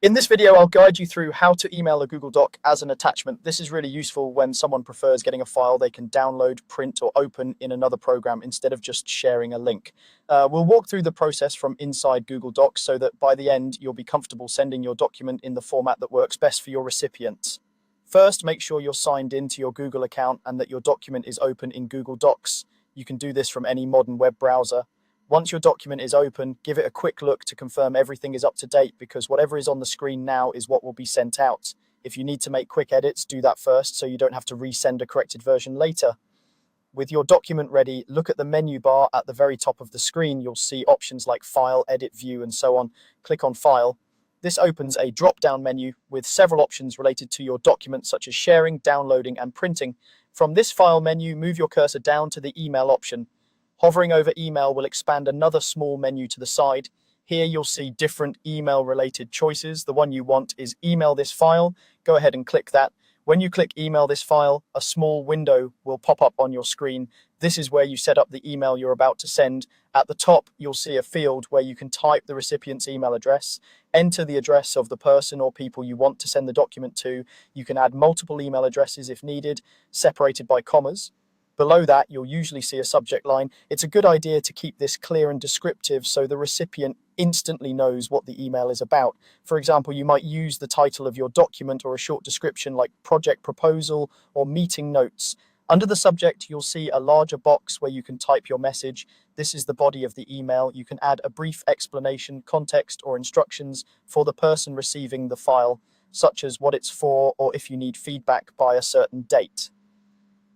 In this video, I'll guide you through how to email a Google Doc as an attachment. This is really useful when someone prefers getting a file they can download, print, or open in another program instead of just sharing a link. We'll walk through the process from inside Google Docs so that by the end, you'll be comfortable sending your document in the format that works best for your recipients. First, make sure you're signed into your Google account and that your document is open in Google Docs. You can do this from any modern web browser. Once your document is open, give it a quick look to confirm everything is up to date because whatever is on the screen now is what will be sent out. If you need to make quick edits, do that first so you don't have to resend a corrected version later. With your document ready, look at the menu bar at the very top of the screen. You'll see options like File, Edit, View, and so on. Click on File. This opens a drop-down menu with several options related to your document, such as sharing, downloading, and printing. From this file menu, move your cursor down to the email option. Hovering over email will expand another small menu to the side. Here you'll see different email-related choices. The one you want is email this file. Go ahead and click that. When you click email this file, a small window will pop up on your screen. This is where you set up the email you're about to send. At the top, you'll see a field where you can type the recipient's email address, enter the address of the person or people you want to send the document to. You can add multiple email addresses if needed, separated by commas. Below that, you'll usually see a subject line. It's a good idea to keep this clear and descriptive so the recipient instantly knows what the email is about. For example, you might use the title of your document or a short description like project proposal or meeting notes. Under the subject, you'll see a larger box where you can type your message. This is the body of the email. You can add a brief explanation, context, or instructions for the person receiving the file, such as what it's for or if you need feedback by a certain date.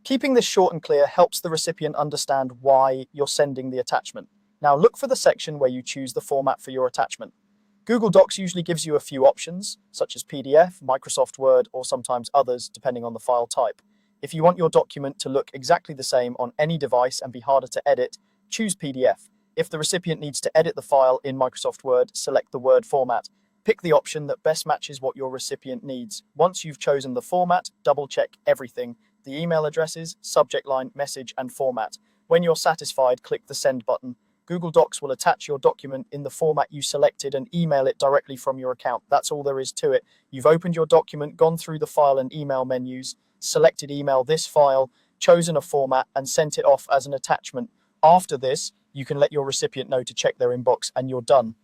Keeping this short and clear helps the recipient understand why you're sending the attachment. Now look for the section where you choose the format for your attachment. Google Docs usually gives you a few options, such as PDF, Microsoft Word, or sometimes others, depending on the file type. If you want your document to look exactly the same on any device and be harder to edit, choose PDF. If the recipient needs to edit the file in Microsoft Word, select the Word format. Pick the option that best matches what your recipient needs. Once you've chosen the format, double-check everything: the email addresses, subject line, message, and format. When you're satisfied, click the Send button. Google Docs will attach your document in the format you selected and email it directly from your account. That's all there is to it. You've opened your document, gone through the file and email menus, selected email this file, chosen a format, and sent it off as an attachment. After this, you can let your recipient know to check their inbox and you're done.